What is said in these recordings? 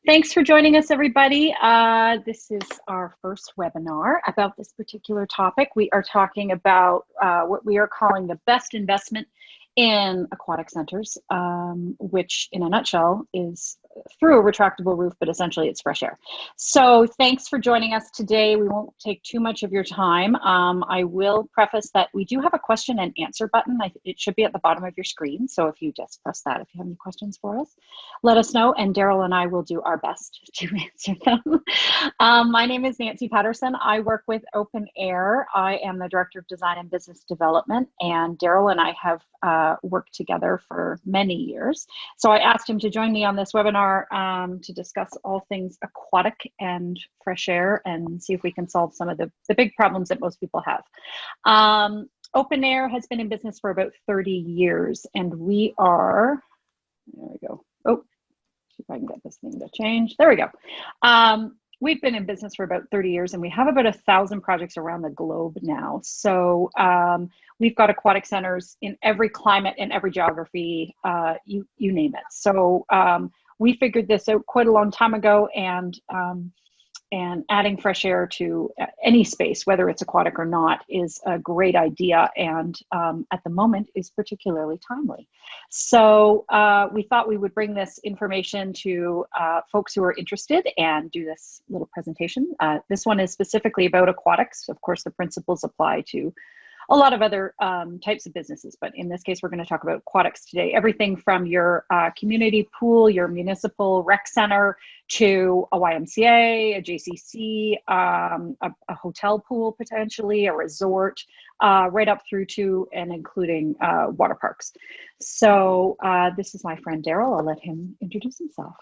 Thanks for joining us, everybody. This is our first webinar about this particular topic. We are talking about what we are calling the best investment in aquatic centers, which in a nutshell is through a retractable roof, but essentially it's fresh air. So thanks for joining us today. We won't take too much of your time. I will preface that we do have a question and answer button. It should be at the bottom of your screen. So if you just press that, if you have any questions for us, let us know, and Daryl and I will do our best to answer them. My name is Nancy Patterson. I work with OpenAire. I am the Director of Design and Business Development, and Daryl and I have worked together for many years. So I asked him to join me on this webinar to discuss all things aquatic and fresh air and see if we can solve some of the big problems that most people have. OpenAire has been in business for about 30 years, and we are, there we go. Oh, see if I can get this thing to change. There we go. We've been in business for about 30 years, and we have about 1,000 projects around the globe now. So we've got aquatic centers in every climate and every geography, you name it. So we figured this out quite a long time ago, and adding fresh air to any space, whether it's aquatic or not, is a great idea, and at the moment is particularly timely. So we thought we would bring this information to folks who are interested and do this little presentation. This one is specifically about aquatics. Of course, the principles apply to a lot of other types of businesses, but in this case, we're going to talk about aquatics today. Everything from your community pool, your municipal rec center, to a YMCA, a JCC, a hotel pool potentially, a resort, right up through to and including water parks. So this is my friend Daryl. I'll let him introduce himself.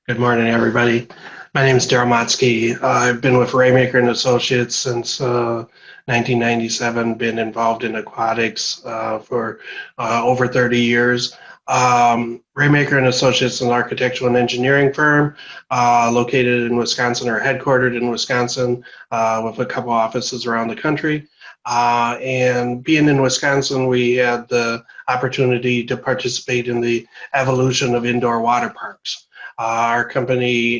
Good morning, everybody. My name is Daryl Matzke. I've been with Ramaker and Associates since 1997, been involved in aquatics for over 30 years. Ramaker and Associates is an architectural and engineering firm located in Wisconsin, or headquartered in Wisconsin, with a couple offices around the country. And being in Wisconsin, we had the opportunity to participate in the evolution of indoor water parks. Our company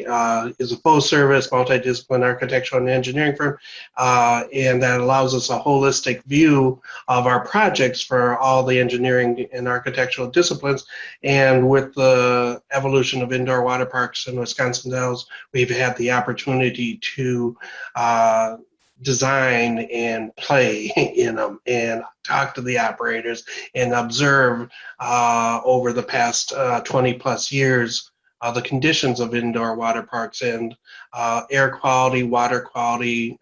is a full-service, multidisciplinary architectural and engineering firm, and that allows us a holistic view of our projects for all the engineering and architectural disciplines. And with the evolution of indoor water parks in Wisconsin Dells, we've had the opportunity to design and play in them and talk to the operators and observe over the past 20 plus years the conditions of indoor water parks and air quality, water quality,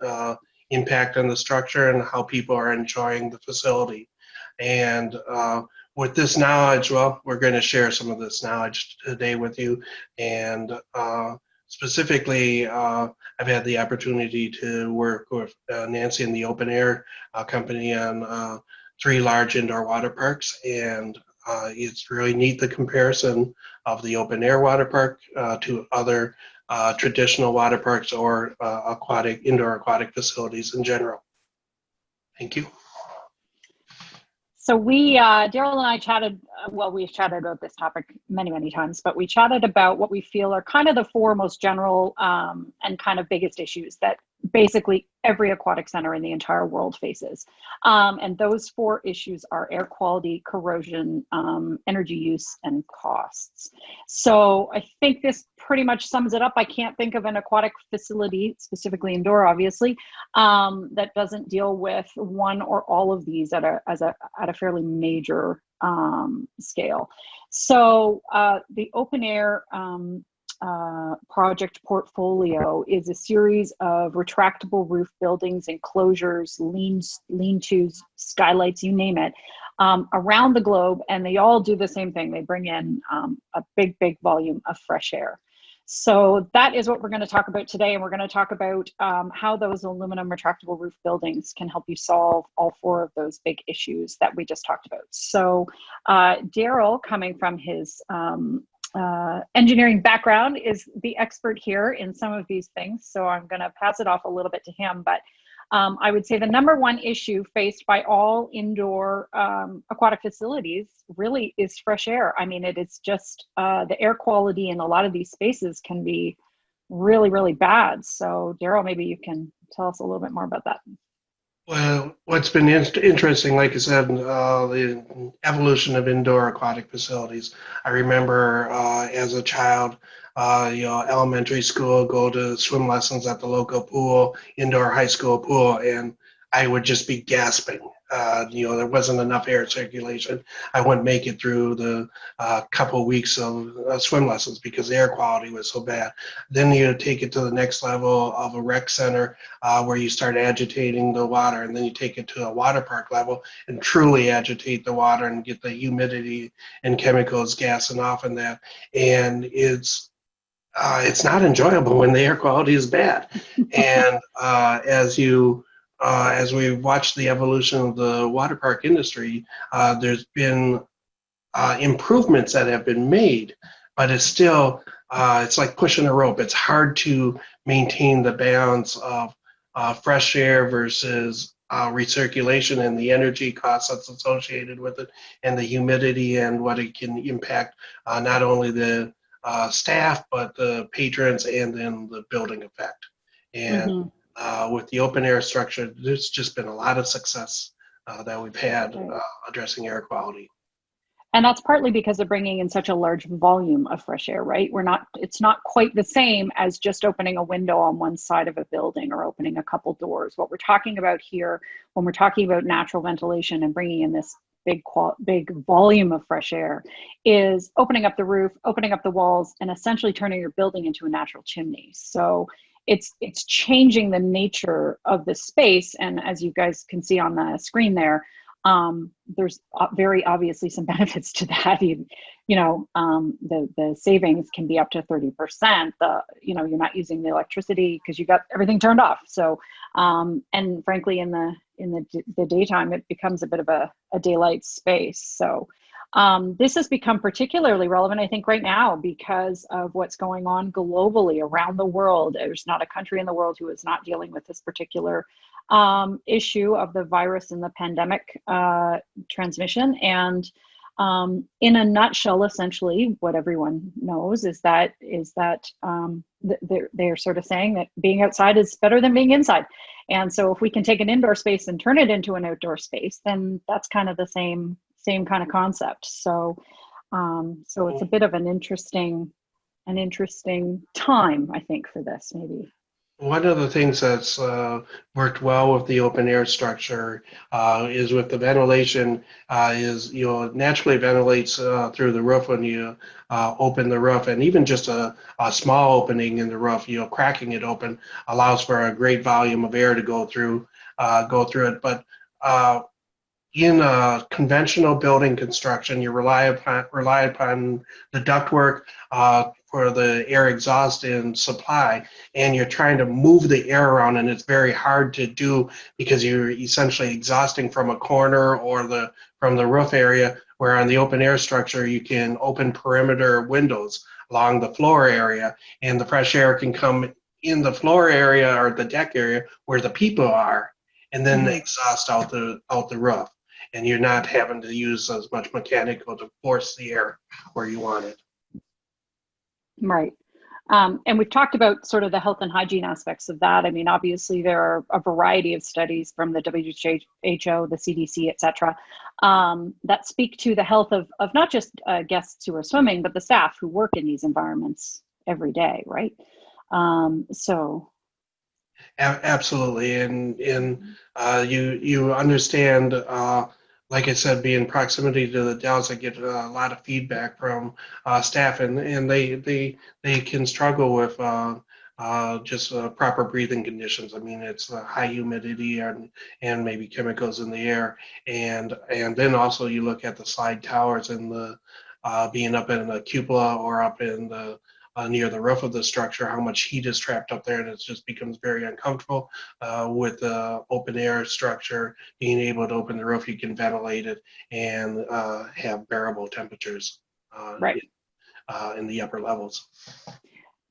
impact on the structure, and how people are enjoying the facility. And with this knowledge, well, we're going to share some of this knowledge today with you. And specifically, I've had the opportunity to work with Nancy and the OpenAire company on 3 large indoor water parks, and it's really neat, the comparison of the OpenAire water park to other traditional water parks or indoor aquatic facilities in general. Thank you. So we, Daryl and I chatted, well, we've chatted about this topic many, many times, but we chatted about what we feel are kind of the 4 most general and kind of biggest issues that basically every aquatic center in the entire world faces. And those 4 issues are air quality, corrosion, energy use, and costs. So I think this pretty much sums it up. I can't think of an aquatic facility, specifically indoor, obviously, that doesn't deal with one or all of these at a fairly major scale. So the OpenAire project portfolio is a series of retractable roof buildings, enclosures, lean-tos, skylights, you name it, around the globe, and they all do the same thing. They bring in a big volume of fresh air. So that is what we're going to talk about today, and we're going to talk about how those aluminum retractable roof buildings can help you solve all 4 of those big issues that we just talked about. So Daryl, coming from his engineering background, is the expert here in some of these things. So I'm going to pass it off a little bit to him, but I would say the number one issue faced by all indoor aquatic facilities really is fresh air. I mean, it is just the air quality in a lot of these spaces can be really, really bad. So Daryl, maybe you can tell us a little bit more about that. Well, what's been interesting, like I said, the evolution of indoor aquatic facilities. I remember as a child, elementary school, go to swim lessons at the local pool, indoor high school pool, and I would just be gasping. There wasn't enough air circulation. I wouldn't make it through the couple weeks of swim lessons because the air quality was so bad. Then you take it to the next level of a rec center where you start agitating the water, and then you take it to a water park level and truly agitate the water and get the humidity and chemicals gassing off in that. And it's not enjoyable when the air quality is bad. And as we watch the evolution of the water park industry, there's been improvements that have been made, but it's still it's like pushing a rope. It's hard to maintain the balance of fresh air versus recirculation and the energy costs that's associated with it, and the humidity and what it can impact not only the staff but the patrons and then the building effect. And with the open air structure, there's just been a lot of success that we've had addressing air quality. And that's partly because of bringing in such a large volume of fresh air, right? It's not quite the same as just opening a window on one side of a building or opening a couple doors. What we're talking about here, when we're talking about natural ventilation and bringing in this big volume of fresh air, is opening up the roof, opening up the walls, and essentially turning your building into a natural chimney. So it's changing the nature of the space. And as you guys can see on the screen there, there's very obviously some benefits to that. The savings can be up to 30%. You're not using the electricity because you got everything turned off. So, and frankly, in the daytime, it becomes a bit of a daylight space. So, this has become particularly relevant, I think, right now because of what's going on globally around the world. There's not a country in the world who is not dealing with this particular issue of the virus and the pandemic transmission. And in a nutshell, essentially, what everyone knows is that they're sort of saying that being outside is better than being inside. And so if we can take an indoor space and turn it into an outdoor space, then that's kind of the same kind of concept. So it's a bit of an interesting time, I think, for this maybe. One of the things that's worked well with the open air structure is with the ventilation naturally ventilates through the roof when you open the roof, and even just a small opening in the roof, cracking it open allows for a great volume of air to go through it. But in conventional building construction, you rely upon the ductwork for the air exhaust and supply, and you're trying to move the air around, and it's very hard to do because you're essentially exhausting from a corner or from the roof area, where on the open air structure, you can open perimeter windows along the floor area, and the fresh air can come in the floor area or the deck area where the people are, and then exhaust out the roof. And you're not having to use as much mechanical to force the air where you want it. Right. And we've talked about sort of the health and hygiene aspects of that. I mean, obviously, there are a variety of studies from the WHO, the CDC, et cetera, that speak to the health of not just guests who are swimming, but the staff who work in these environments every day, right? Absolutely. And you understand, like I said, being proximity to the Dells, I get a lot of feedback from staff, and they can struggle with just proper breathing conditions. I mean, it's high humidity and maybe chemicals in the air, and then also you look at the slide towers and the being up in the cupola or up in the near the roof of the structure, how much heat is trapped up there, and it just becomes very uncomfortable. With the open air structure, being able to open the roof, you can ventilate it and have bearable temperatures right. in the upper levels.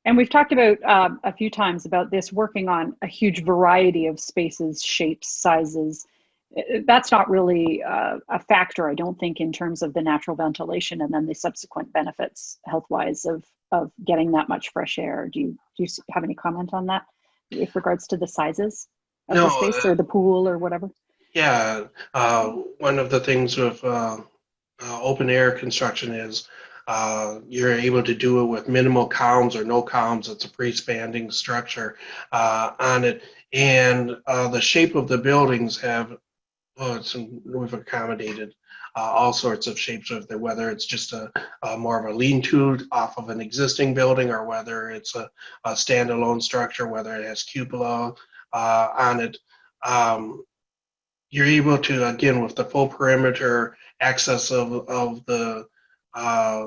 And we've talked about a few times about this working on a huge variety of spaces, shapes, sizes. That's not really a factor, I don't think, in terms of the natural ventilation and then the subsequent benefits health-wise of getting that much fresh air. Do you have any comment on that with regards to the sizes of No, the space or the pool or whatever? yeah, one of the things with open air construction is you're able to do it with minimal columns or no columns. It's a freestanding structure on it. And the shape of the buildings have, we've accommodated all sorts of shapes of it, whether it's just a more of a lean-to off of an existing building or whether it's a standalone structure, whether it has cupola on it. You're able to, again, with the full perimeter access of the uh,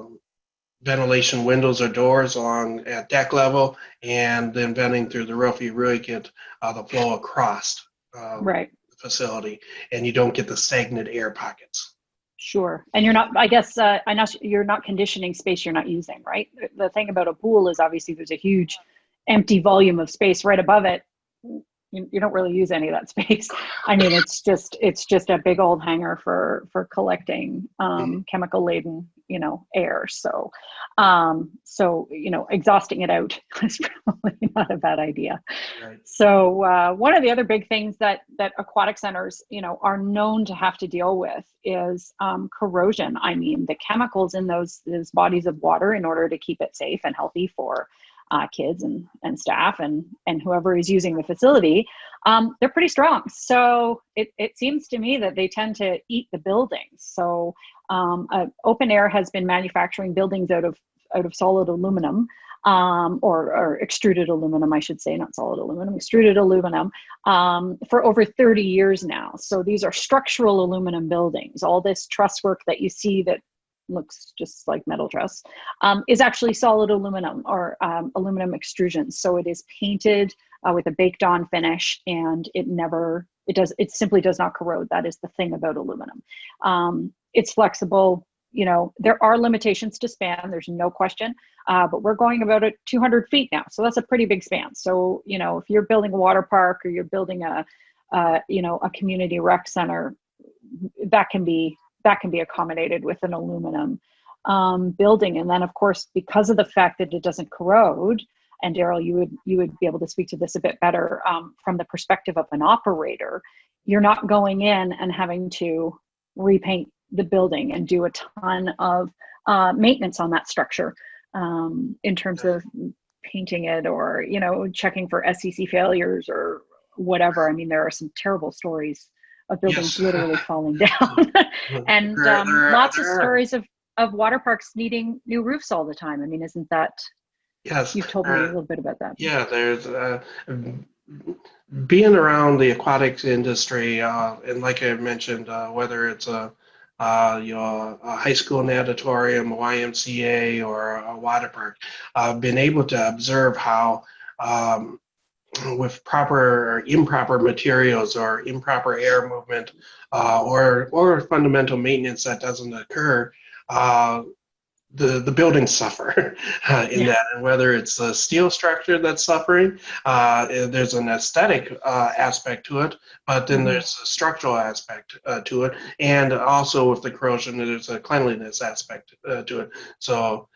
ventilation windows or doors along at deck level, and then venting through the roof, you really get the flow across Right. the facility, and you don't get the stagnant air pockets. Sure. And you're not, I guess, I know you're not conditioning space you're not using, right? The thing about a pool is obviously there's a huge empty volume of space right above it. You don't really use any of that space. I mean, it's just a big old hangar for collecting chemical laden, air. So, exhausting it out is probably not a bad idea. Right. So one of the other big things that aquatic centers, are known to have to deal with is corrosion. I mean, the chemicals in those bodies of water, in order to keep it safe and healthy for kids and staff and whoever is using the facility, they're pretty strong. So it seems to me that they tend to eat the buildings. So OpenAire has been manufacturing buildings out of solid aluminum, or extruded aluminum, I should say, not solid aluminum, extruded aluminum, for over 30 years now. So these are structural aluminum buildings. All this truss work that you see that looks just like metal truss, is actually solid aluminum or aluminum extrusion. So it is painted with a baked on finish, and it simply does not corrode. That is the thing about aluminum. It's flexible. There are limitations to span, there's no question, but we're going about at 200 feet now. So that's a pretty big span. So, if you're building a water park or you're building a community rec center, that can be accommodated with an aluminum building. And then, of course, because of the fact that it doesn't corrode, and Daryl, you would be able to speak to this a bit better from the perspective of an operator, you're not going in and having to repaint the building and do a ton of maintenance on that structure in terms of painting it or, checking for SEC failures or whatever. I mean, there are some terrible stories of buildings literally falling down and lots of stories of water parks needing new roofs all the time. I mean, isn't that, Yes. you've told me a little bit about that. Yeah, there's being around the aquatics industry, and like I mentioned, whether it's a high school natatorium, a YMCA, or a water park, been able to observe how with proper or improper materials or improper air movement or fundamental maintenance that doesn't occur, the buildings suffer in that, and whether it's the steel structure that's suffering, there's an aesthetic aspect to it, but then there's a structural aspect to it, and also with the corrosion, there's a cleanliness aspect to it. So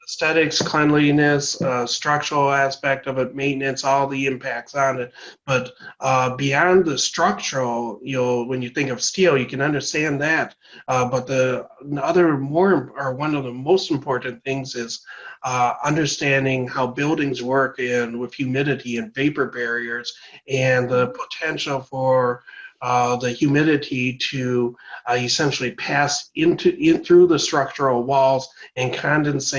aesthetics, cleanliness, structural aspect of it, maintenance, all the impacts on it. But beyond the structural, when you think of steel, you can understand that. But the other one of the most important things is understanding how buildings work and with humidity and vapor barriers and the potential for the humidity to essentially pass through the structural walls and condense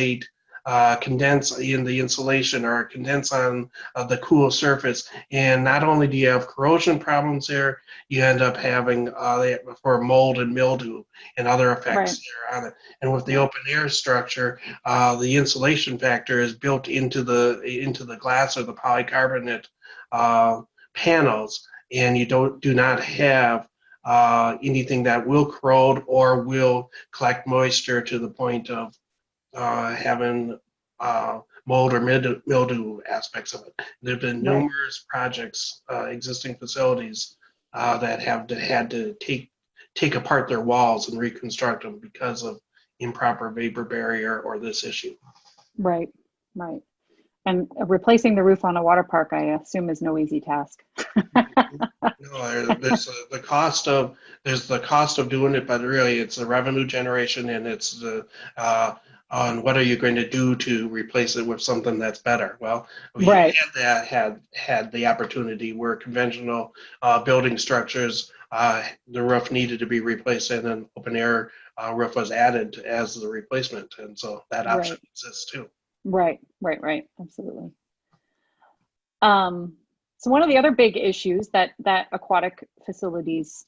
in the insulation or condense on the cool surface. And not only do you have corrosion problems there, you end up having for mold and mildew and other effects there on it. And with the open air structure, the insulation factor is built into the glass or the polycarbonate panels, and you do not have anything that will corrode or will collect moisture to the point of having mold or mildew aspects of it. There have been Right. numerous projects, existing facilities that have had to take apart their walls and reconstruct them because of improper vapor barrier or this issue. Right. Right. And replacing the roof on a water park, I assume, is no easy task. No, there's the cost of doing it, but really it's the revenue generation, and it's the on what are you going to do to replace it with something that's better. Well, we Right. had the opportunity where conventional building structures, the roof needed to be replaced, and an open air roof was added as the replacement, and so that option Right. exists too. Right. Right. Right. Absolutely. So one of the other big issues that aquatic facilities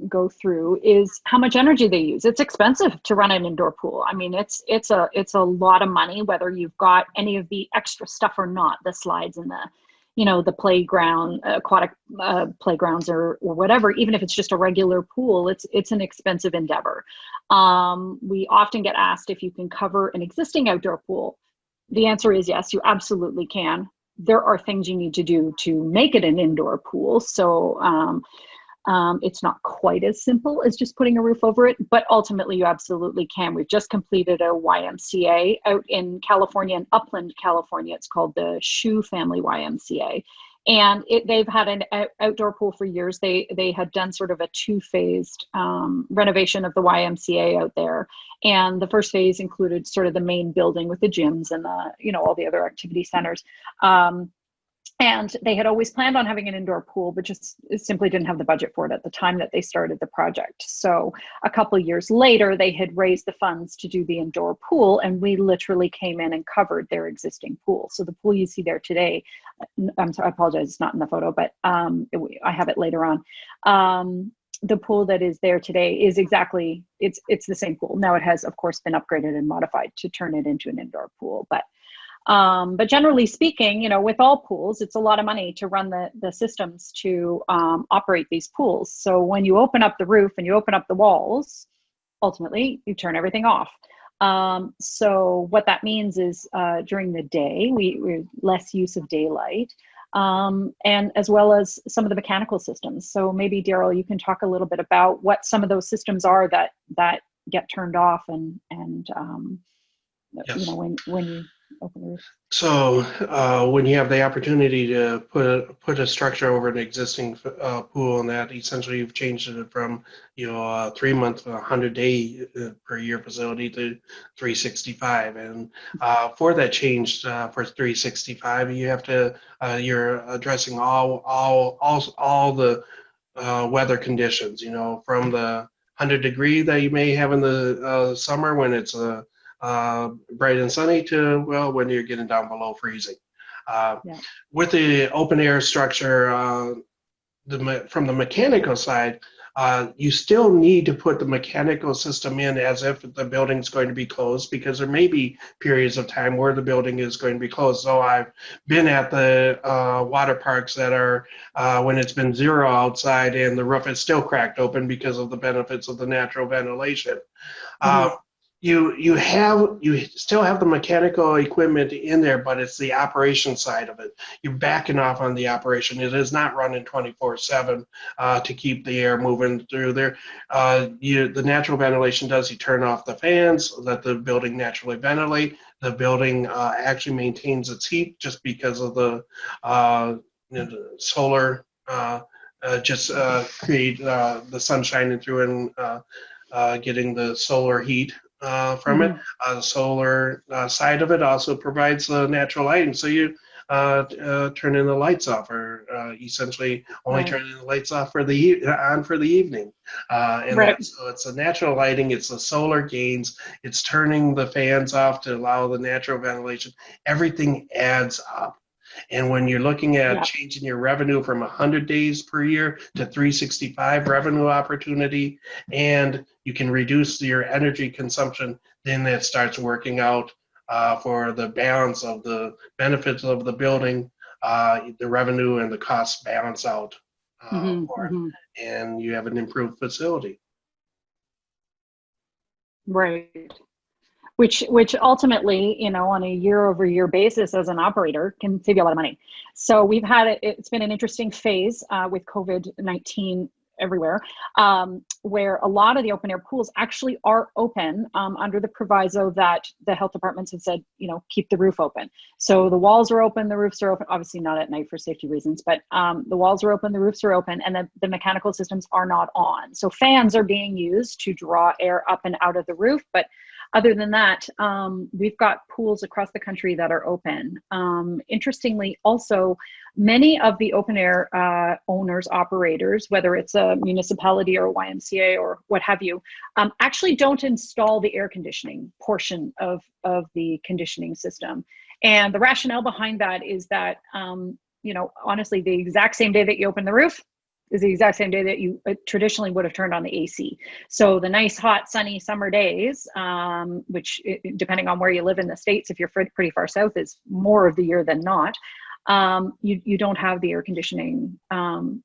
go through is how much energy they use. It's expensive to run an indoor pool. I mean, it's a lot of money, whether you've got any of the extra stuff or not, the slides and the playground, aquatic playgrounds or whatever. Even if it's just a regular pool, it's an expensive endeavor. We often get asked if you can cover an existing outdoor pool. The answer is yes, you absolutely can. There are things you need to do to make it an indoor pool. So it's not quite as simple as just putting a roof over it, but ultimately you absolutely can. We've just completed a YMCA out in California, in Upland, California. It's called the Shoe Family YMCA. And they've had an outdoor pool for years. They had done sort of a two-phased renovation of the YMCA out there. And the first phase included sort of the main building with the gyms and all the other activity centers. And they had always planned on having an indoor pool, but just simply didn't have the budget for it at the time that they started the project. So a couple of years later, they had raised the funds to do the indoor pool, and we literally came in and covered their existing pool. So the pool you see there today, I'm sorry, I apologize, it's not in the photo, but I have it later on. The pool that is there today is exactly, it's the same pool. Now it has, of course, been upgraded and modified to turn it into an indoor pool, but generally speaking, with all pools, it's a lot of money to run the systems to operate these pools. So when you open up the roof and you open up the walls, ultimately you turn everything off. So what that means is during the day, we less use of daylight, and as well as some of the mechanical systems. So maybe Daryl, you can talk a little bit about what some of those systems are that get turned off and Yes. when you open the roof. So when you have the opportunity to put a structure over an existing pool, and that essentially you've changed it from a 3-month, 100-day per year facility to 365, and for that change for 365, you have to you're addressing all the weather conditions. From the 100-degree that you may have in the summer when it's bright and sunny to, well, when you're getting down below freezing. Yeah. With the open air structure, from the mechanical side, you still need to put the mechanical system in as if the building's going to be closed, because there may be periods of time where the building is going to be closed. So I've been at the water parks that are when it's been 0 outside and the roof is still cracked open because of the benefits of the natural ventilation. Mm-hmm. You still have the mechanical equipment in there, but it's the operation side of it. You're backing off on the operation. It is not running 24/7 to keep the air moving through there. The natural ventilation does, you turn off the fans, let the building naturally ventilate. The building actually maintains its heat just because of the solar just create the sun shining through and getting the solar heat from it. Mm-hmm. The solar side of it also provides natural lighting. So you turn in the lights off, or essentially only Right. turn in the lights off for the evening. Right. So it's a natural lighting. It's the solar gains. It's turning the fans off to allow the natural ventilation. Everything adds up. And when you're looking at Yeah. changing your revenue from 100 days per year to 365 revenue opportunity, and you can reduce your energy consumption, then that starts working out for the balance of the benefits of the building. The revenue and the costs balance out Mm-hmm. for Mm-hmm. it, and you have an improved facility. Right. which ultimately, you know, on a year-over-year basis as an operator can save you a lot of money. So we've had it's been an interesting phase with COVID-19 everywhere, where a lot of the open air pools actually are open under the proviso that the health departments have said, you know, keep the roof open. So the walls are open, the roofs are open, obviously not at night for safety reasons, but the walls are open, the roofs are open, and the mechanical systems are not on. So fans are being used to draw air up and out of the roof, but other than that, we've got pools across the country that are open. Interestingly, also, many of the open air owners, operators, whether it's a municipality or a YMCA or what have you, actually don't install the air conditioning portion of the conditioning system. And the rationale behind that is that, you know, honestly, the exact same day that you open the roof is the exact same day that you traditionally would have turned on the AC. So the nice, hot, sunny summer days, which depending on where you live in the States, if you're pretty far south, is more of the year than not, you don't have the air conditioning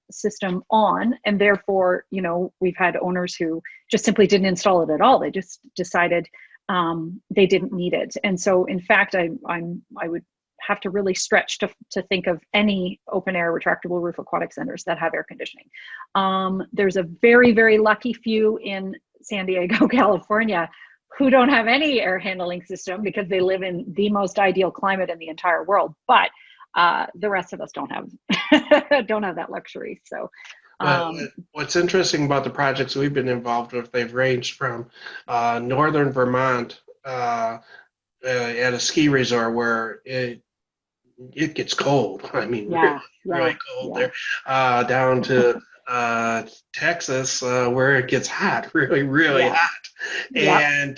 system on. And therefore, you know, we've had owners who just simply didn't install it at all. They just decided they didn't need it. And so, in fact, I would have to really stretch to think of any open air retractable roof aquatic centers that have air conditioning. There's a very, very lucky few in San Diego, California, who don't have any air handling system because they live in the most ideal climate in the entire world. But the rest of us don't have that luxury. So what's interesting about the projects we've been involved with, they've ranged from northern Vermont at a ski resort where it gets cold. I mean, really cold there, down to Texas, where it gets hot, really hot, and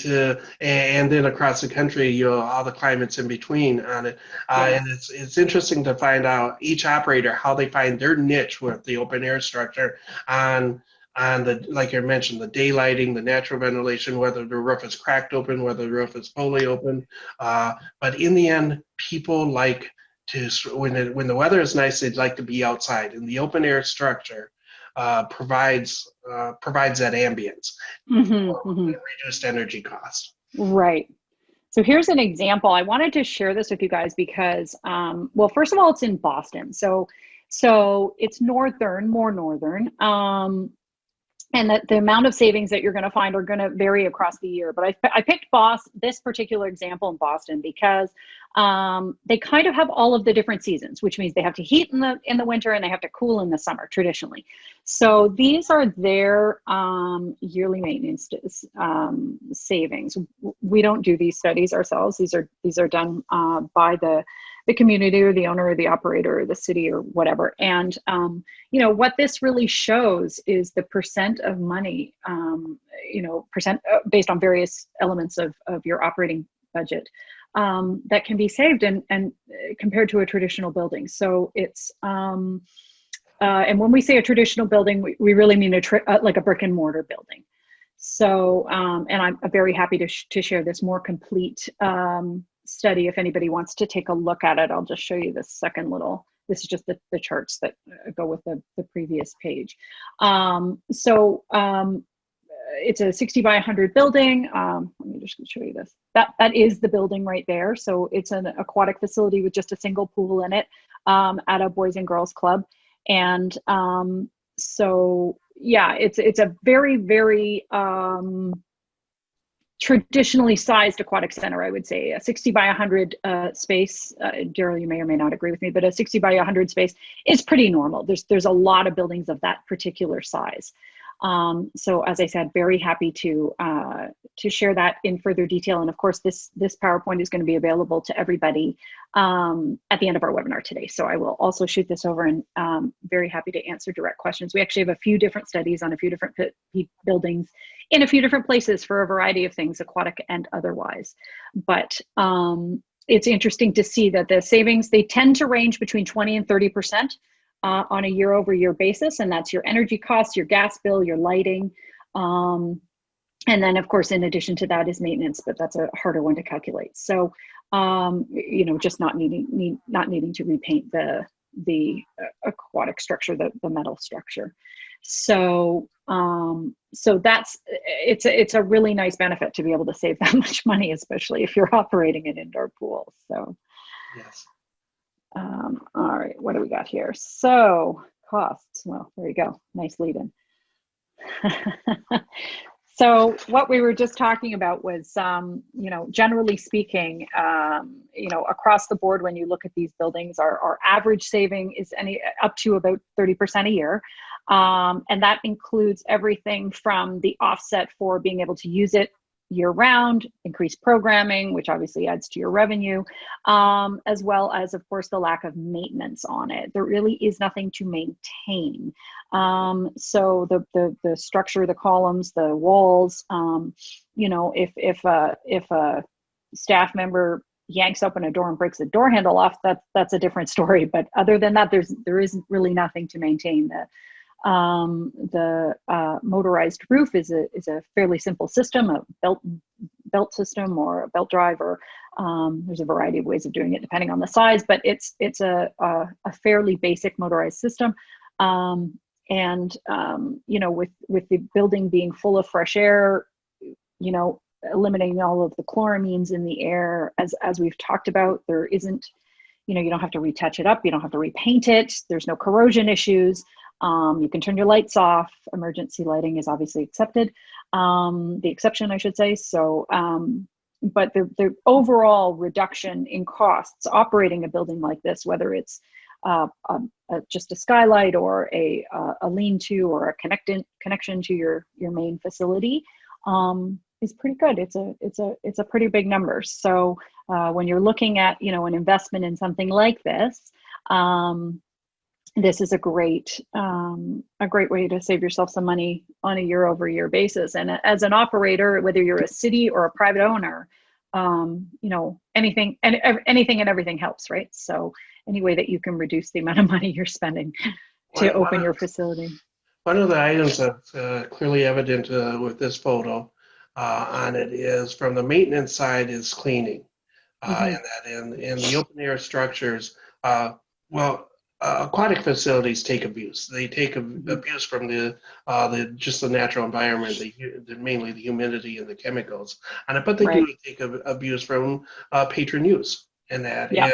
then across the country, you know, all the climates in between on it. And it's interesting to find out each operator how they find their niche with the open air structure on the, like you mentioned, the daylighting, the natural ventilation, whether the roof is cracked open, whether the roof is fully open. But in the end, people like to, when the weather is nice, they'd like to be outside, and the open air structure provides that ambience, reduced energy cost. Right. So here's an example. I wanted to share this with you guys because, well, first of all, it's in Boston. So it's more northern. And that the amount of savings that you're going to find are going to vary across the year. But I picked this particular example in Boston because they kind of have all of the different seasons, which means they have to heat in the winter and they have to cool in the summer traditionally. So these are their yearly maintenance savings. We don't do these studies ourselves. These are done by the community or the owner or the operator or the city or whatever. And, you know, what this really shows is the percent of money, you know, based on various elements of your operating budget that can be saved and compared to a traditional building. So it's, and when we say a traditional building, we really mean like a brick and mortar building. So, and I'm very happy to share this more complete study if anybody wants to take a look at it. I'll just show you this second this is just the charts that go with the previous page. It's a 60 by 100 building. Let me just show you this. That is the building right there. So it's an aquatic facility with just a single pool in it at a Boys and Girls Club. And so yeah, it's a very, very traditionally sized aquatic center, I would say. A 60 by 100 space, Daryl, you may or may not agree with me, but a 60 by 100 space is pretty normal. There's a lot of buildings of that particular size. So as I said, very happy to share that in further detail. And of course, this PowerPoint is going to be available to everybody at the end of our webinar today. So I will also shoot this over, and very happy to answer direct questions. We actually have a few different studies on a few different buildings in a few different places for a variety of things, aquatic and otherwise. But it's interesting to see that the savings, they tend to range between 20 and 30%. On a year-over-year basis, and that's your energy costs, your gas bill, your lighting, and then of course in addition to that is maintenance, but that's a harder one to calculate. So you know, just not needing to repaint the aquatic structure, the metal structure. So, so it's a really nice benefit to be able to save that much money, especially if you're operating an indoor pool. So, Yes. all right, what do we got here? So costs. Well, there you go. Nice lead in. So what we were just talking about was, generally speaking, across the board, when you look at these buildings, our average saving is up to about 30% a year. And that includes everything from the offset for being able to use it year round, increased programming, which obviously adds to your revenue, as well as, of course, the lack of maintenance on it. There really is nothing to maintain. So the structure, the columns, the walls, if a staff member yanks open a door and breaks the door handle off, that's a different story. But other than that, there isn't really nothing to maintain. The motorized roof is a fairly simple system, a belt system or a belt drive, or there's a variety of ways of doing it depending on the size, but it's a fairly basic motorized system. With the building being full of fresh air, eliminating all of the chloramines in the air, as we've talked about, there isn't, you don't have to retouch it up, you don't have to repaint it, there's no corrosion issues. You can turn your lights off. Emergency lighting is obviously accepted, the exception, I should say. So, but the overall reduction in costs operating a building like this, whether it's just a skylight or a lean-to or a connection to your main facility, is pretty good. It's a pretty big number. So when you're looking at an investment in something like this, this is a great way to save yourself some money on a year-over-year basis. And as an operator, whether you're a city or a private owner, anything and everything helps, right? So any way that you can reduce the amount of money you're spending to open your facility. One of the items that's clearly evident with this photo on it is, from the maintenance side, is cleaning. And that in the open air structures, aquatic facilities take abuse. They take abuse from the natural environment, mainly the humidity and the chemicals, but they do take abuse from patron use. And that is,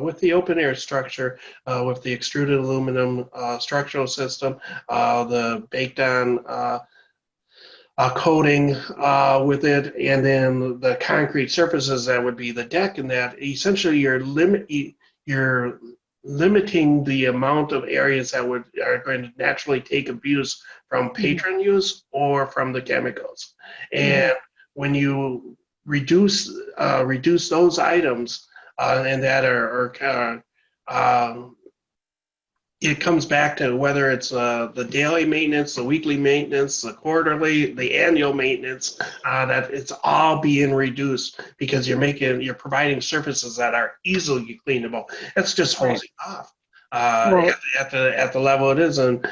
with the open air structure, with the extruded aluminum structural system, the baked on coating with it, and then the concrete surfaces that would be the deck, and that essentially you're limiting the amount of areas that are going to naturally take abuse from patron use or from the chemicals. And when you reduce those items, and that it comes back to whether it's the daily maintenance, the weekly maintenance, the quarterly, the annual maintenance, that it's all being reduced, because you're providing surfaces that are easily cleanable. It's just hosing off at the level it is, and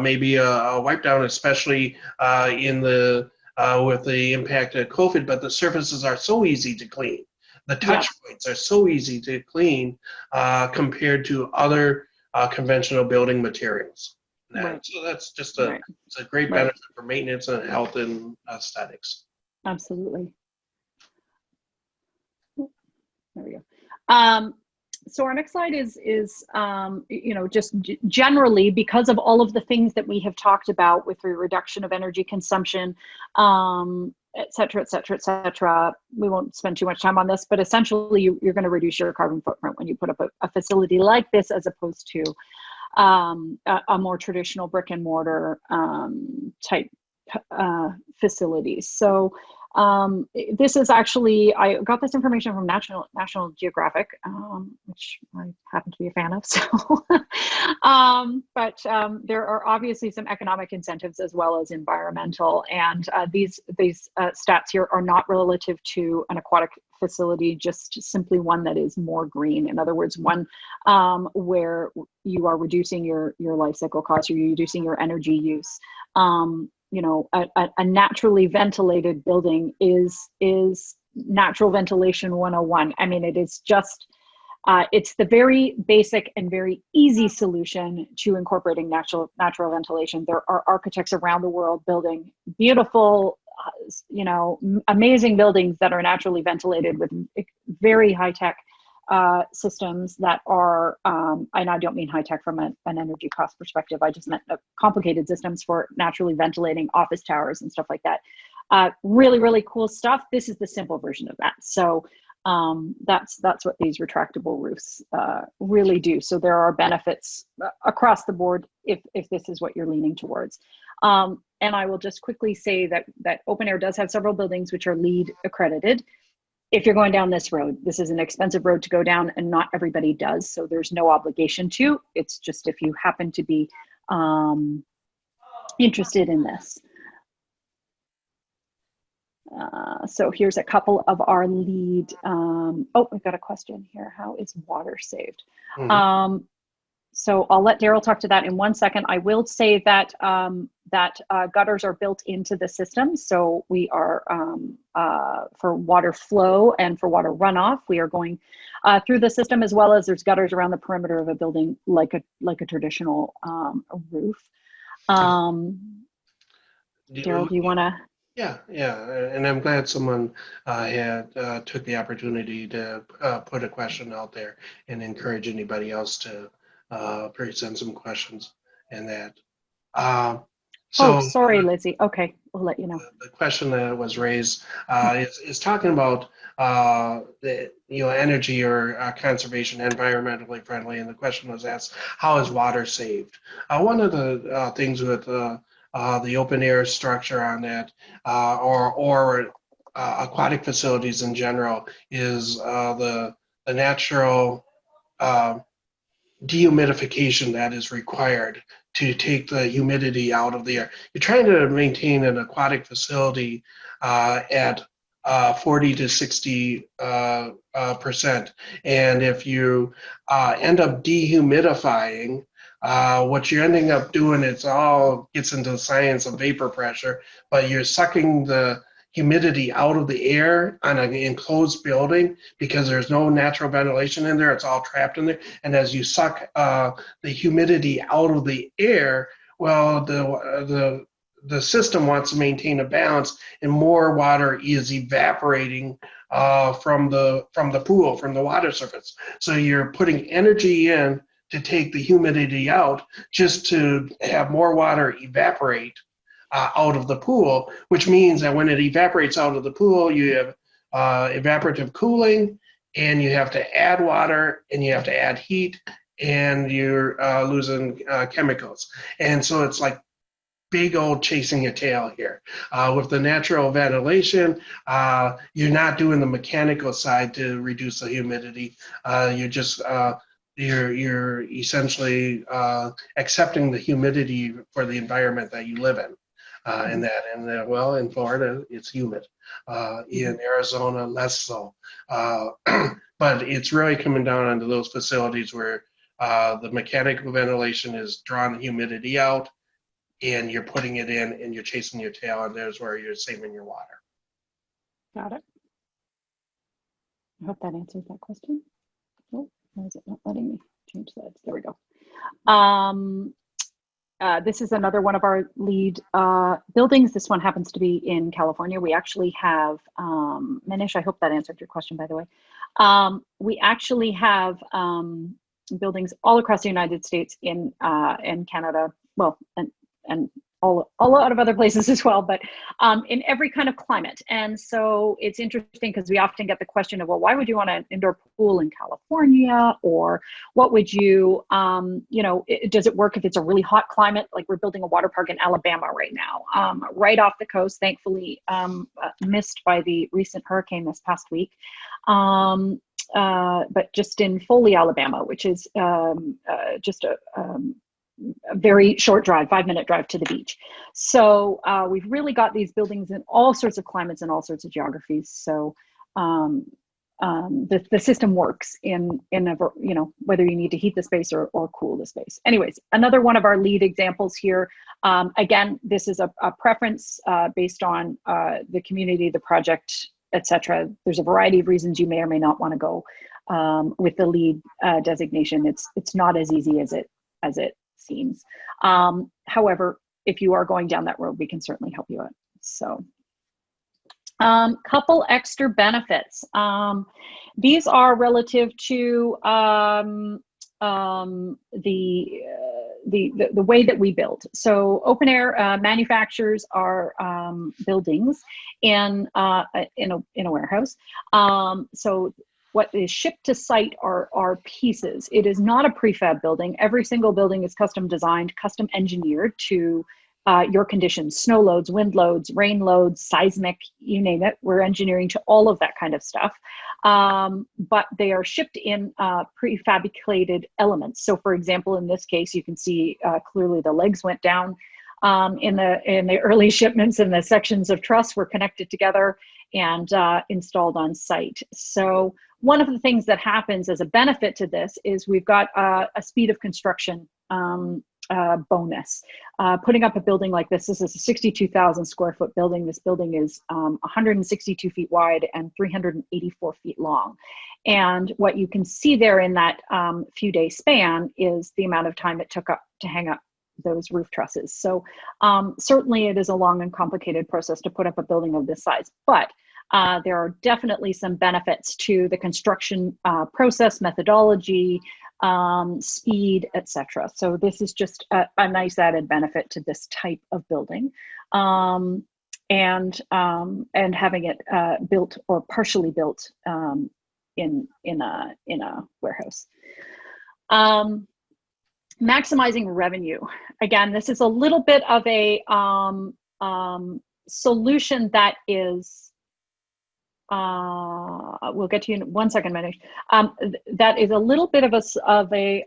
maybe a wipe down, especially with the impact of COVID. But the surfaces are so easy to clean. The touch points are so easy to clean compared to other conventional building materials. So that's just it's a great benefit for maintenance and health and aesthetics. Absolutely. There we go. So our next slide is just generally, because of all of the things that we have talked about with the reduction of energy consumption, et cetera, et cetera, et cetera. We won't spend too much time on this, but essentially you're going to reduce your carbon footprint when you put up a facility like this, as opposed to a more traditional brick and mortar type facilities. So this is actually, I got this information from National Geographic, which I happen to be a fan of. So, but there are obviously some economic incentives as well as environmental, and these stats here are not relative to an aquatic facility, just simply one that is more green. In other words, one where you are reducing your life cycle costs, you're reducing your energy use. A naturally ventilated building is natural ventilation 101. I mean, it is just It's the very basic and very easy solution to incorporating natural ventilation. There are architects around the world building beautiful, amazing buildings that are naturally ventilated with very high tech systems that are, and I don't mean high tech from an energy cost perspective. I just meant complicated systems for naturally ventilating office towers and stuff like that. Really, really cool stuff. This is the simple version of that. So that's what these retractable roofs really do. So there are benefits across the board if this is what you're leaning towards. And I will just quickly say that OpenAire does have several buildings which are LEED accredited. If you're going down this road, this is an expensive road to go down, and not everybody does. So there's no obligation to. It's just if you happen to be interested in this. So here's a couple of our LEED. Oh, we've got a question here. How is water saved? Mm-hmm. So I'll let Daryl talk to that in 1 second. I will say that gutters are built into the system. So we are, for water flow and for water runoff, we are going through the system, as well as there's gutters around the perimeter of a building like a traditional roof. Daryl, do you want to? Yeah, and I'm glad someone had took the opportunity to put a question out there and encourage anybody else to present some questions and that. So, sorry, Lizzie. Okay, we'll let you know. The question that was raised is talking about the energy or conservation, environmentally friendly, and the question was asked, how is water saved? One of the things with the OpenAire structure on that, or aquatic facilities in general, is the natural dehumidification that is required to take the humidity out of the air. You're trying to maintain an aquatic facility at 40 to 60%, and if you end up dehumidifying, what you're ending up doing, it's all gets into the science of vapor pressure, but you're sucking the humidity out of the air on an enclosed building because there's no natural ventilation in there. It's all trapped in there. And as you suck the humidity out of the air, well, the system wants to maintain a balance, and more water is evaporating from the pool, from the water surface. So you're putting energy in to take the humidity out just to have more water evaporate out of the pool, which means that when it evaporates out of the pool, you have evaporative cooling, and you have to add water, and you have to add heat, and you're losing chemicals. And so it's like big old chasing your tail here. With the natural ventilation, you're not doing the mechanical side to reduce the humidity. You're just you're essentially accepting the humidity for the environment that you live in. In Florida, it's humid. In Arizona, less so. But it's really coming down onto those facilities where the mechanical ventilation is drawing the humidity out, and you're putting it in, and you're chasing your tail, and there's where you're saving your water. Got it. I hope that answers that question. Oh, why is it not letting me change slides? There we go. This is another one of our LEED buildings. This one happens to be in California. We actually have, Manish, I hope that answered your question, by the way. We actually have buildings all across the United States, in Canada, well, and a lot of other places as well, but in every kind of climate. And so it's interesting because we often get the question of, well, why would you want an indoor pool in California? Or what would you, does it work if it's a really hot climate? Like we're building a water park in Alabama right now, right off the coast, thankfully missed by the recent hurricane this past week. But just in Foley, Alabama, which is just a very short drive, 5-minute drive to the beach. So we've really got these buildings in all sorts of climates and all sorts of geographies. So the system works in a, whether you need to heat the space or cool the space. Anyways, another one of our LEED examples here. Again, this is a preference based on the community, the project, etc. There's a variety of reasons you may or may not want to go with the LEED designation. It's not as easy as it seems. However, if you are going down that road, we can certainly help you out. So, couple extra benefits. These are relative to the way that we build. So OpenAire manufactures our buildings in a warehouse. So what is shipped to site are pieces. It is not a prefab building. Every single building is custom designed, custom engineered to your conditions: snow loads, wind loads, rain loads, seismic, you name it. We're engineering to all of that kind of stuff. But they are shipped in prefabricated elements. So for example, in this case, you can see clearly the legs went down in the early shipments, and the sections of truss were connected together and installed on site. So one of the things that happens as a benefit to this is we've got a speed of construction bonus. Putting up a building like this is a 62,000 square foot building. This building is 162 feet wide and 384 feet long. And what you can see there in that few day span is the amount of time it took up to hang up those roof trusses. So certainly it is a long and complicated process to put up a building of this size, but there are definitely some benefits to the construction process, methodology, speed, etc. So this is just a nice added benefit to this type of building, and having it built or partially built in a warehouse. Maximizing revenue. Again, this is a little bit of a solution that is. We'll get to you in 1 second, Manish. That is a little bit of the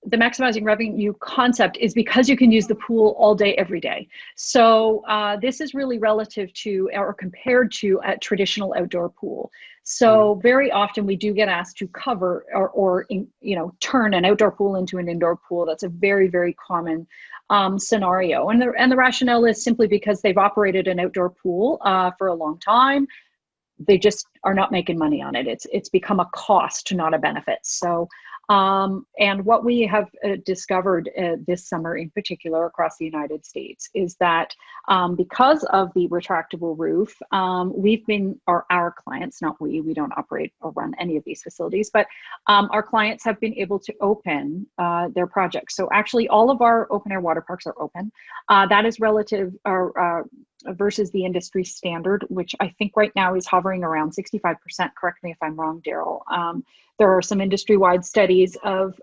maximizing revenue concept is because you can use the pool all day, every day. So this is really relative to or compared to a traditional outdoor pool. So very often we do get asked to cover or turn an outdoor pool into an indoor pool. That's a very, very common scenario. And the rationale is simply because they've operated an outdoor pool for a long time. They just are not making money on it. It's become a cost, not a benefit. So, and what we have discovered this summer in particular across the United States is that because of the retractable roof, our clients, not we don't operate or run any of these facilities, but our clients have been able to open their projects. So actually all of our open air water parks are open. That is relative versus the industry standard, which I think right now is hovering around 65%. Correct me if I'm wrong, Daryl. There are some industry-wide studies of,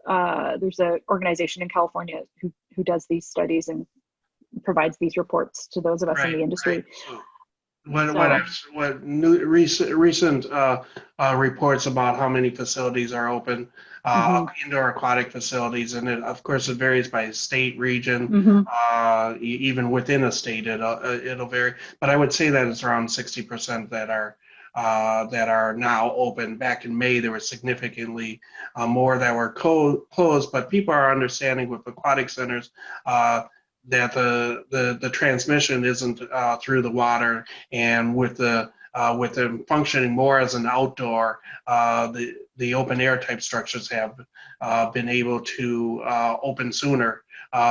there's an organization in California who does these studies and provides these reports to those of us in the industry. Right. Recent reports about how many facilities are open, indoor aquatic facilities, and of course it varies by state, region, even within a state it'll vary. But I would say that it's around 60% that are now open. Back in May, there were significantly more that were closed, but people are understanding with aquatic centers that the transmission isn't through the water, and with them functioning more as an outdoor, the open air type structures have been able to open sooner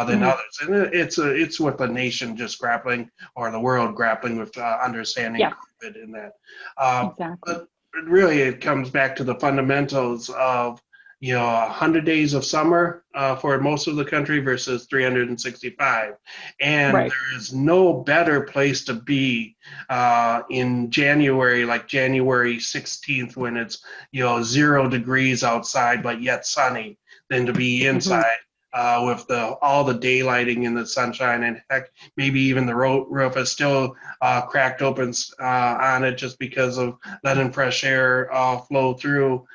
than others, and it's with the nation just grappling, or the world grappling with understanding COVID in that. Exactly. But really, it comes back to the fundamentals of 100 days of summer for most of the country versus 365, and there is no better place to be in January, like January 16th, when it's 0 degrees outside but yet sunny, than to be inside. With all the daylighting and the sunshine, and heck, maybe even the roof is still cracked open on it just because of letting fresh air flow through.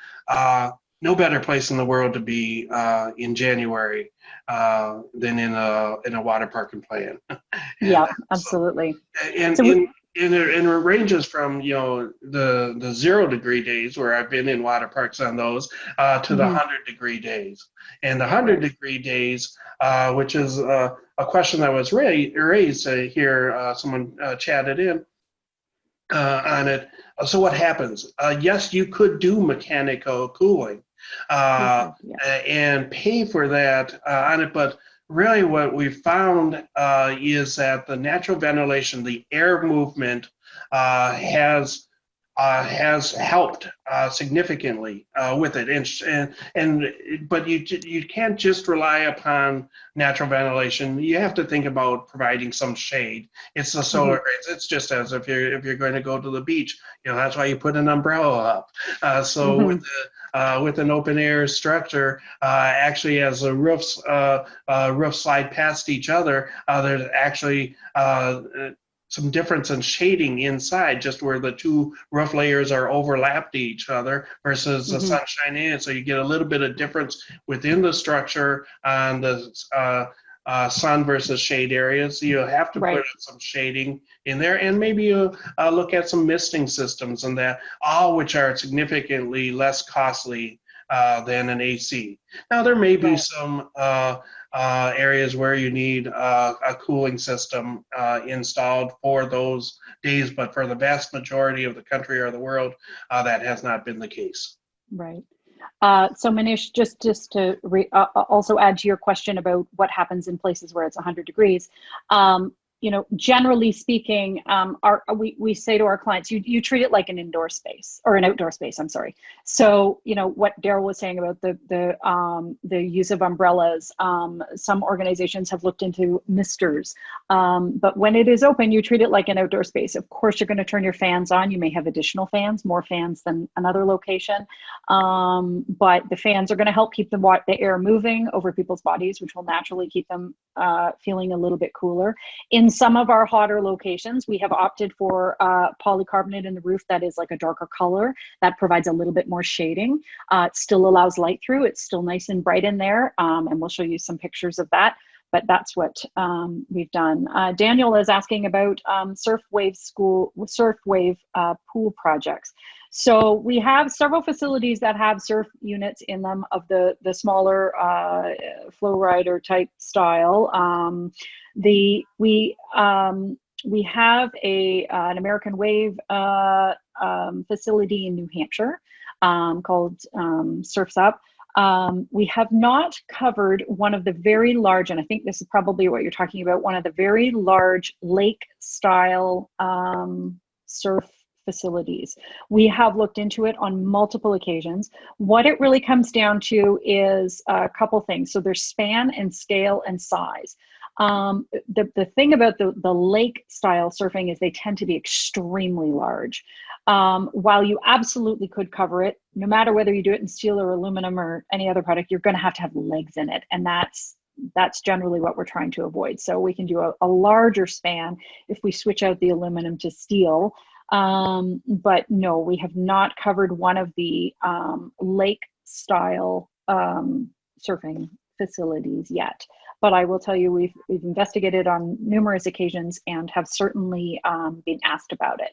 No better place in the world to be in January than in a water park and play-in. Absolutely. And it ranges from the 0 degree days, where I've been in water parks on those, to the 100 degree days. And the 100 degree days, which is a question that was raised here, someone chatted in. on it. So what happens? Yes, you could do mechanical cooling and pay for that on it, but really what we found is that the natural ventilation, the air movement has helped significantly with it, but you can't just rely upon natural ventilation. You have to think about providing some shade. It's the solar rays. It's just as if you're going to go to the beach. That's why you put an umbrella up. With an open air structure, actually, as the roofs slide past each other, there's actually some difference in shading inside, just where the two roof layers are overlapped to each other versus the sunshine in. So you get a little bit of difference within the structure on the sun versus shade areas. So you have to put some shading in there, and maybe you look at some misting systems and that, all which are significantly less costly than an AC. Now there may be some areas where you need a cooling system installed for those days, but for the vast majority of the country or the world, that has not been the case. Right. So Manish, just to also add to your question about what happens in places where it's 100 degrees, generally speaking, we say to our clients, you treat it like an indoor space or an outdoor space. I'm sorry. So what Daryl was saying about the use of umbrellas. Some organizations have looked into misters, but when it is open, you treat it like an outdoor space. Of course, you're going to turn your fans on. You may have additional fans, more fans than another location, but the fans are going to help keep the air moving over people's bodies, which will naturally keep them feeling a little bit cooler. In some of our hotter locations, we have opted for polycarbonate in the roof that is like a darker color that provides a little bit more shading. It still allows light through. It's still nice and bright in there, and we'll show you some pictures of that. But that's what we've done. Daniel is asking about surf wave pool projects. So we have several facilities that have surf units in them of the smaller flow rider type style. We have an American Wave facility in New Hampshire called Surfs Up. We have not covered one of the very large, and I think this is probably what you're talking about, one of the very large lake style surf facilities. We have looked into it on multiple occasions. What it really comes down to is a couple things. So there's span and scale and size. The thing about the lake style surfing is they tend to be extremely large. While you absolutely could cover it, no matter whether you do it in steel or aluminum or any other product, you're going to have legs in it. And that's generally what we're trying to avoid. So we can do a larger span if we switch out the aluminum to steel. But no, we have not covered one of the lake style surfing facilities yet. But I will tell you, we've investigated on numerous occasions and have certainly been asked about it.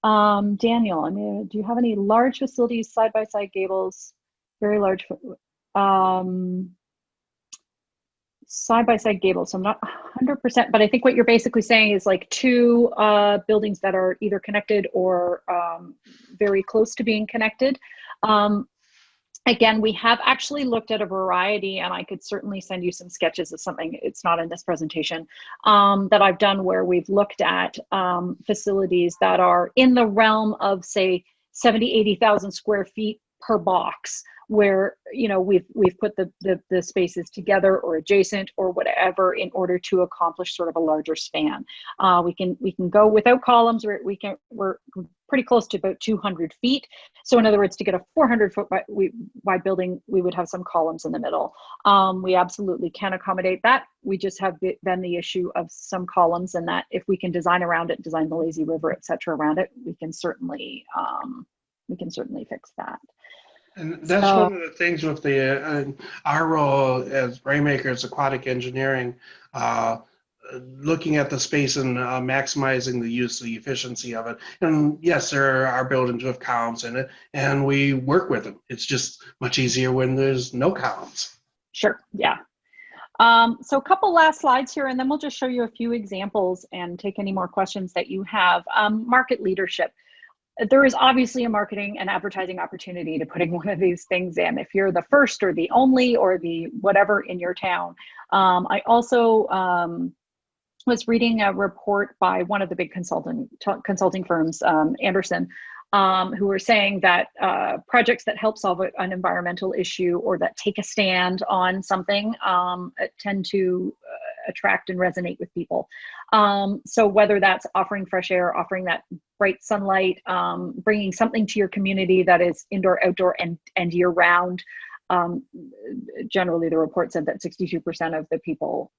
Daniel, do you have any large facilities, side-by-side gables, very large side-by-side gables? So I'm not 100%, but I think what you're basically saying is like two buildings that are either connected or very close to being connected. Again, we have actually looked at a variety, and I could certainly send you some sketches of something, it's not in this presentation, that I've done where we've looked at facilities that are in the realm of, say, 70, 80,000 square feet per box, where we've put the spaces together or adjacent or whatever in order to accomplish sort of a larger span. We can go without columns, or we're pretty close to about 200 feet. So in other words, to get a 400-foot wide building, we would have some columns in the middle. We absolutely can accommodate that. We just have then the issue of some columns, and that if we can design around it, design the lazy river, et cetera, around it, we can certainly fix that. And that's one of the things with our role as Ramakers Aquatic Engineering, looking at the space and maximizing the use, the efficiency of it. And yes, there are buildings with columns in it, and we work with them. It's just much easier when there's no columns. Sure, yeah. So a couple last slides here, and then we'll just show you a few examples and take any more questions that you have. Market leadership. There is obviously a marketing and advertising opportunity to putting one of these things in. If you're the first or the only or the whatever in your town. I also was reading a report by one of the big consulting firms, Anderson, who were saying that projects that help solve an environmental issue or that take a stand on something tend to attract and resonate with people. So whether that's offering fresh air, offering that bright sunlight, bringing something to your community that is indoor, outdoor, and year round. Generally, the report said that 62% of the people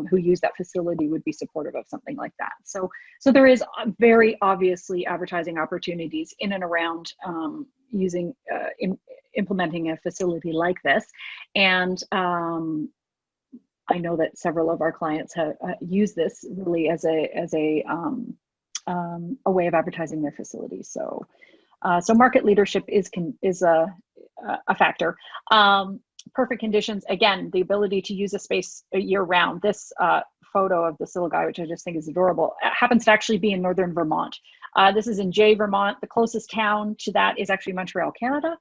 who use that facility would be supportive of something like that. So there is very obviously advertising opportunities in and around implementing a facility like this. And I know that several of our clients have used this really as a way of advertising their facilities. So market leadership is a factor. Perfect conditions, again, the ability to use a space year round. This photo of this little guy, which I just think is adorable, happens to actually be in northern Vermont. This is in Jay, Vermont. The closest town to that is actually Montreal, Canada.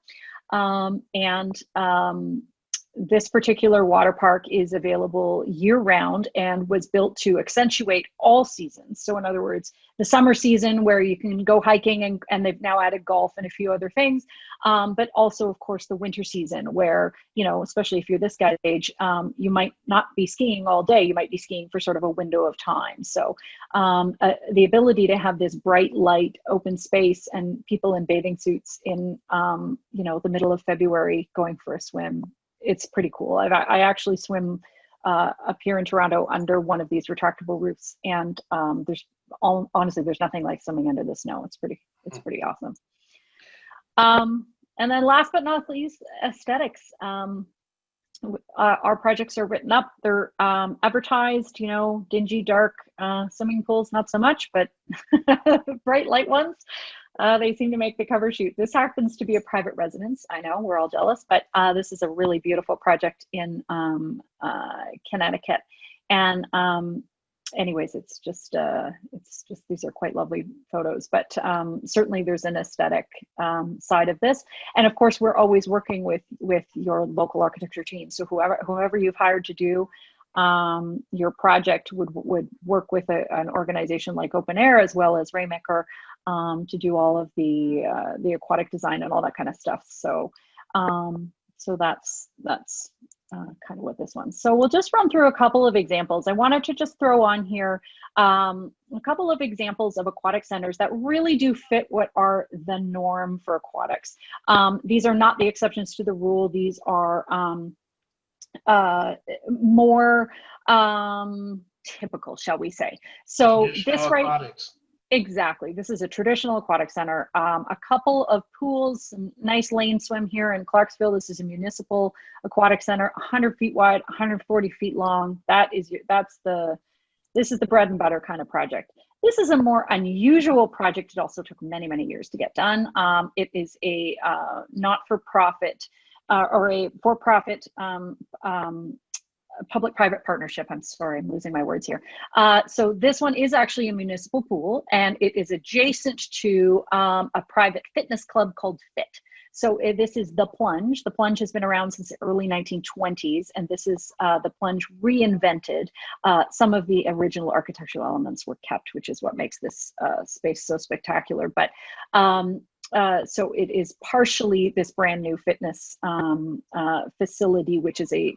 This particular water park is available year round and was built to accentuate all seasons. So in other words, the summer season where you can go hiking and they've now added golf and a few other things. But also, of course, the winter season where, especially if you're this guy's age, you might not be skiing all day. You might be skiing for sort of a window of time. So the ability to have this bright light, open space and people in bathing suits in, the middle of February going for a swim. It's pretty cool. I actually swim up here in Toronto under one of these retractable roofs, and honestly, there's nothing like swimming under the snow. It's pretty awesome. And then last but not least, aesthetics. Our projects are written up. They're advertised. Dingy, dark swimming pools, not so much, but bright light ones. They seem to make the cover shoot. This happens to be a private residence. I know we're all jealous, but this is a really beautiful project in Connecticut. And anyways, it's just these are quite lovely photos. But certainly there's an aesthetic side of this, and of course we're always working with your local architecture team. So whoever you've hired to do your project would work with an organization like OpenAire as well as Ramaker to do all of the aquatic design and all that kind of stuff. So that's kind of what this one. So we'll just run through a couple of examples. I wanted to just throw on here a couple of examples of aquatic centers that really do fit what are the norm for aquatics. These are not the exceptions to the rule. These are more typical, shall we say. So this aquatics. Exactly. This is a traditional aquatic center. A couple of pools, some nice lane swim here in Clarksville. This is a municipal aquatic center, 100 feet wide, 140 feet long. This is the bread and butter kind of project. This is a more unusual project. It also took many, many years to get done. It is a not-for-profit or a for-profit public-private partnership. I'm sorry, I'm losing my words here. So this one is actually a municipal pool, and it is adjacent to a private fitness club called Fit. So this is The Plunge. The Plunge has been around since the early 1920s, and this is The Plunge reinvented. Some of the original architectural elements were kept, which is what makes this space so spectacular. But so it is partially this brand new fitness facility, which is a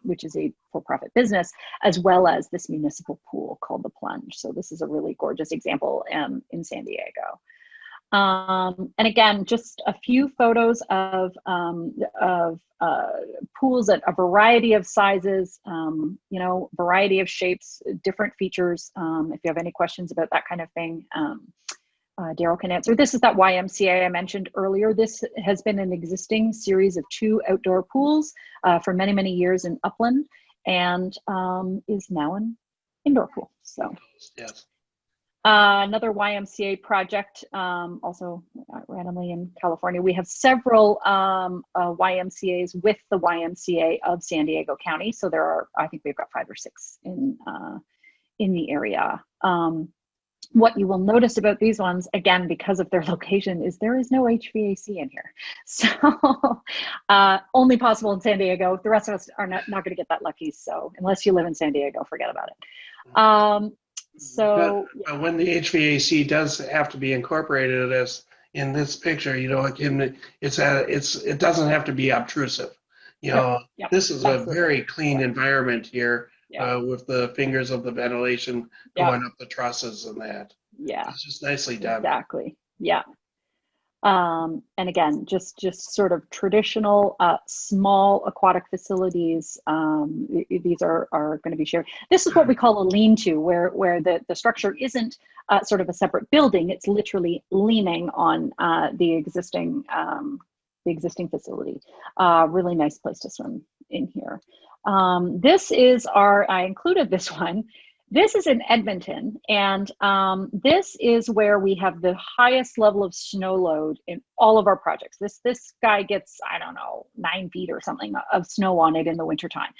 for-profit business, as well as this municipal pool called The Plunge. So this is a really gorgeous example in San Diego. And again, just a few photos of pools at a variety of sizes, variety of shapes, different features. If you have any questions about that kind of thing, Daryl can answer. This is that YMCA I mentioned earlier. This has been an existing series of 2 outdoor pools for many, many years in Upland, and is now an indoor pool. So, yes. Another YMCA project, also randomly in California. We have several YMCAs with the YMCA of San Diego County. So there are, I think we've got 5 or 6 in the area. What you will notice about these ones, again, because of their location, is there is no HVAC in here. So only possible in San Diego. The rest of us are not going to get that lucky. So unless you live in San Diego, forget about it. But when the HVAC does have to be incorporated, as in this picture, you know, it doesn't have to be obtrusive. You know, this is absolutely a very clean environment here. With the fingers of the ventilation going up the trusses and that. Yeah. It's just nicely done. Exactly. Yeah. And again, just sort of traditional small aquatic facilities. These are going to be shared. This is what we call a lean-to, where the structure isn't sort of a separate building. It's literally leaning on the existing facility. Really nice place to swim in here. This is I included this one. This is in Edmonton, and this is where we have the highest level of snow load in all of our projects. This guy gets, I don't know, 9 feet or something of snow on it in the wintertime.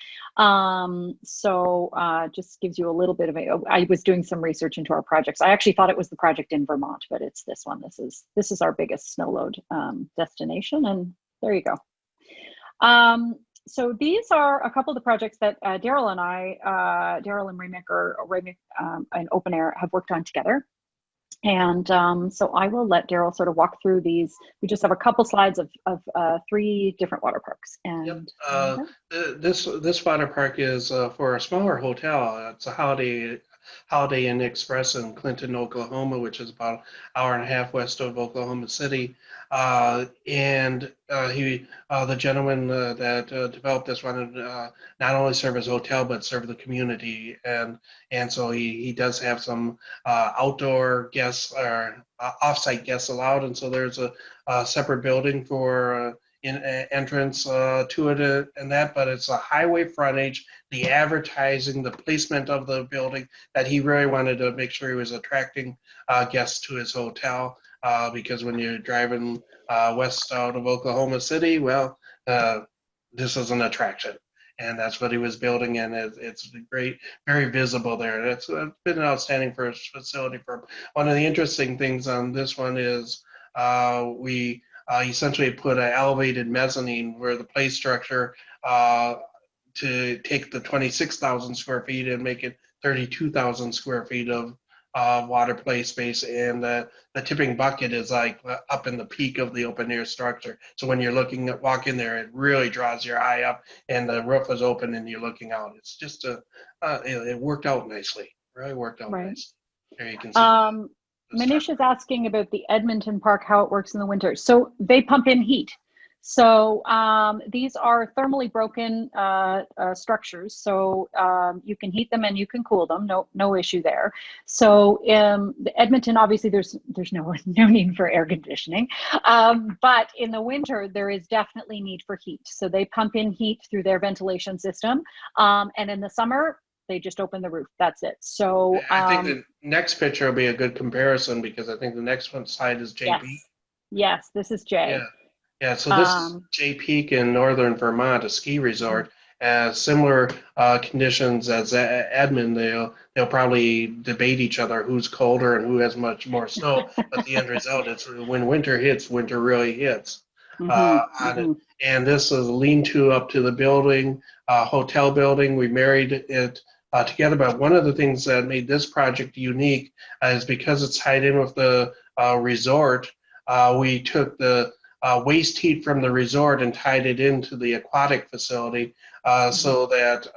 Just gives you a little bit of I was doing some research into our projects. I actually thought it was the project in Vermont, but it's this one. This is our biggest snow load destination, and there you go. So these are a couple of the projects that Daryl and Daryl and Ramaker and OpenAire have worked on together. And so I will let Daryl sort of walk through these. We just have a couple slides of 3 different water parks. And this water park is for a smaller hotel. It's a Holiday Inn Express in Clinton, Oklahoma, which is about an hour and a half west of Oklahoma City. The gentleman that developed this wanted not only serve as a hotel but serve the community, and so he does have some outdoor guests or off-site guests allowed, and so there's a separate building for entrance to it and that, but it's a highway frontage, the advertising, the placement of the building, that he really wanted to make sure he was attracting guests to his hotel, because when you're driving west out of Oklahoma City, well, this is an attraction. And that's what he was building, and it's great, very visible there. It's been an outstanding first facility for him. One of the interesting things on this one is we essentially put an elevated mezzanine where the play structure to take the 26,000 square feet and make it 32,000 square feet of water play space, and the tipping bucket is like up in the peak of the open air structure. So when you're walk in there, it really draws your eye up, and the roof is open and you're looking out. It's just it worked out nicely. Really worked out nicely. There you can see. Manish is asking about the Edmonton Park, how it works in the winter. So they pump in heat. So these are thermally broken structures. So you can heat them and you can cool them. No issue there. So the Edmonton, obviously, there's no need for air conditioning. But in the winter, there is definitely need for heat. So they pump in heat through their ventilation system. And in the summer, they just open the roof. That's it. So I think the next picture will be a good comparison, because I think the next one slide is Jay Peak. Yes, this is Jay. Yeah. So this is Jay Peak in northern Vermont, a ski resort. Similar conditions as Edmond. They'll probably debate each other who's colder and who has much more snow. But the end result is when winter hits, winter really hits. And this is a lean-to up to the building, hotel building. We married it together. But one of the things that made this project unique is because it's tied in with the resort. We took the waste heat from the resort and tied it into the aquatic facility, so that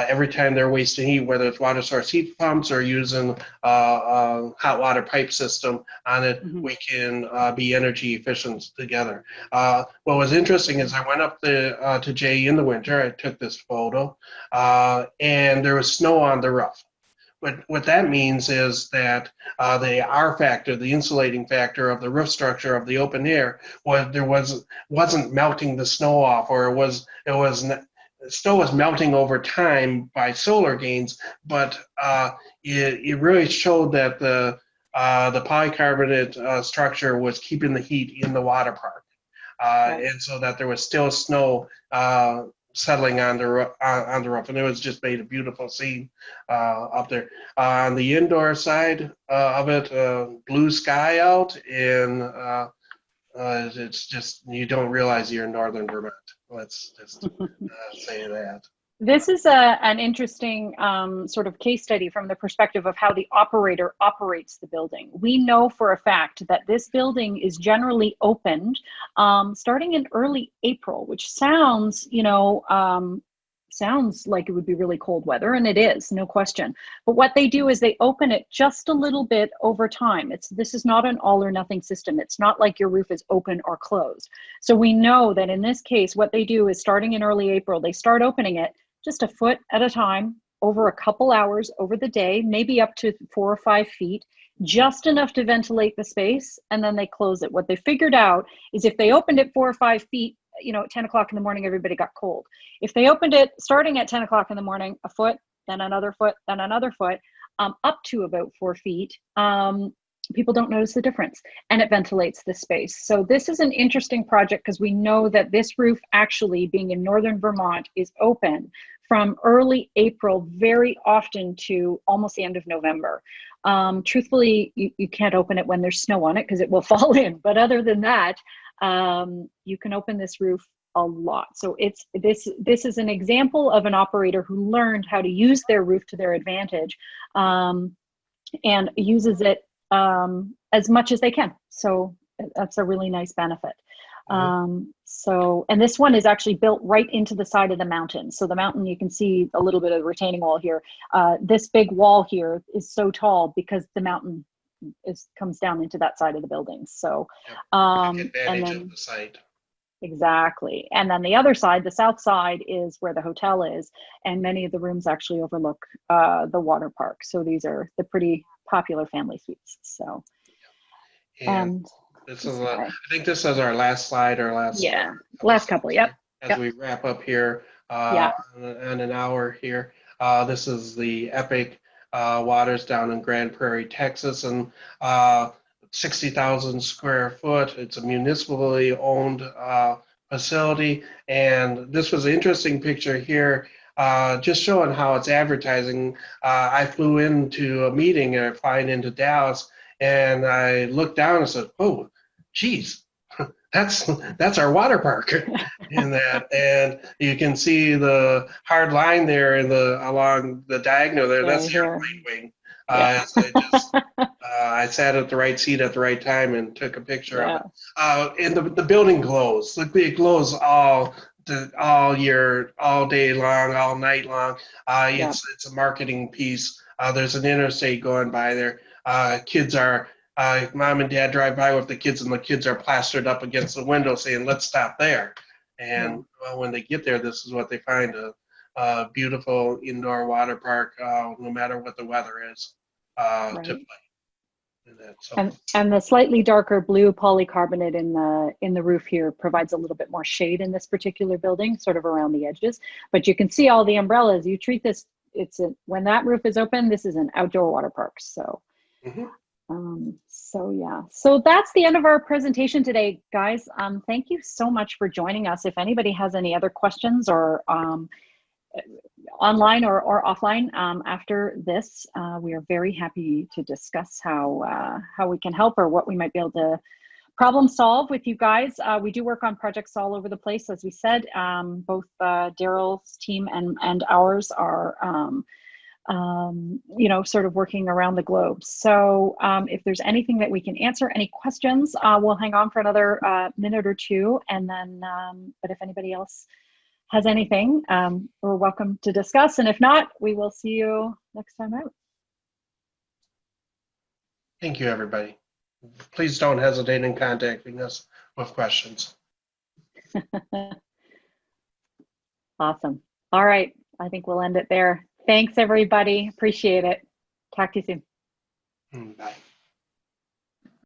every time they're wasting heat, whether it's water source heat pumps or using a hot water pipe system on it, we can be energy efficient together. What was interesting is I went up to Jay in the winter. I took this photo, and there was snow on the roof. What that means is that the R factor, the insulating factor of the roof structure of the open air, wasn't melting the snow off, or snow was melting over time by solar gains, but it really showed that the polycarbonate structure was keeping the heat in the water park, and so that there was still snow settling on the roof, and it was just made a beautiful scene up there. On the indoor side of it, blue sky out, and it's just, you don't realize you're in northern Vermont. Let's just say that. This is an interesting sort of case study from the perspective of how the operator operates the building. We know for a fact that this building is generally opened starting in early April, which sounds, sounds like it would be really cold weather, and it is, no question. But what they do is they open it just a little bit over time. This is not an all or nothing system. It's not like your roof is open or closed. So we know that in this case, what they do is starting in early April, they start opening it just a foot at a time over a couple hours over the day, maybe up to 4 or 5 feet, just enough to ventilate the space, and then they close it. What they figured out is if they opened it 4 or 5 feet, at 10 o'clock in the morning, everybody got cold. If they opened it starting at 10 o'clock in the morning, a foot, then another foot, then another foot, up to about 4 feet, people don't notice the difference, and it ventilates the space. So this is an interesting project because we know that this roof, actually being in northern Vermont, is open from early April very often to almost the end of November. Truthfully, you can't open it when there's snow on it because it will fall in. But other than that, you can open this roof a lot. So this is an example of an operator who learned how to use their roof to their advantage, and uses it as much as they can. So that's a really nice benefit. And this one is actually built right into the side of the mountain. So the mountain, you can see a little bit of retaining wall here. This big wall here is so tall because the mountain comes down into that side of the building. So advantage of the site. Exactly. And then the other side, the south side, is where the hotel is, and many of the rooms actually overlook the water park. So these are the pretty popular family suites. So and this is I think this is our last slide, or last couple. Yep. As we wrap up here on an hour here, this is the epic waters down in Grand Prairie, Texas, and 60,000 square foot. It's a municipally owned facility, and this was an interesting picture here, just showing how it's advertising. I flew into a meeting, flying into Dallas, and I looked down and said, "Oh, geez, that's our water park." In that, and you can see the hard line there along the diagonal there. That's the airplane wing. I sat at the right seat at the right time and took a picture of it. And the building glows. It glows all year, all day long, all night long. It's a marketing piece. There's an interstate going by there. Kids are, mom and dad drive by with the kids, and the kids are plastered up against the window saying, "Let's stop there." And when they get there, this is what they find: a beautiful indoor water park, no matter what the weather is, to play. And the slightly darker blue polycarbonate in the roof here provides a little bit more shade in this particular building, sort of around the edges. But you can see all the umbrellas. You treat this, when that roof is open, this is an outdoor water park. So, so that's the end of our presentation today, guys. Thank you so much for joining us. If anybody has any other questions, or online or offline after this, we are very happy to discuss how we can help, or what we might be able to problem solve with you guys. We do work on projects all over the place, as we said. Both Daryl's team and ours are sort of working around the globe. So if there's anything that we can answer, any questions, we'll hang on for another minute or two, and then but if anybody else has anything, we're welcome to discuss. And if not, we will see you next time out. Thank you, everybody. Please don't hesitate in contacting us with questions. Awesome. All right. I think we'll end it there. Thanks, everybody. Appreciate it. Talk to you soon. Bye.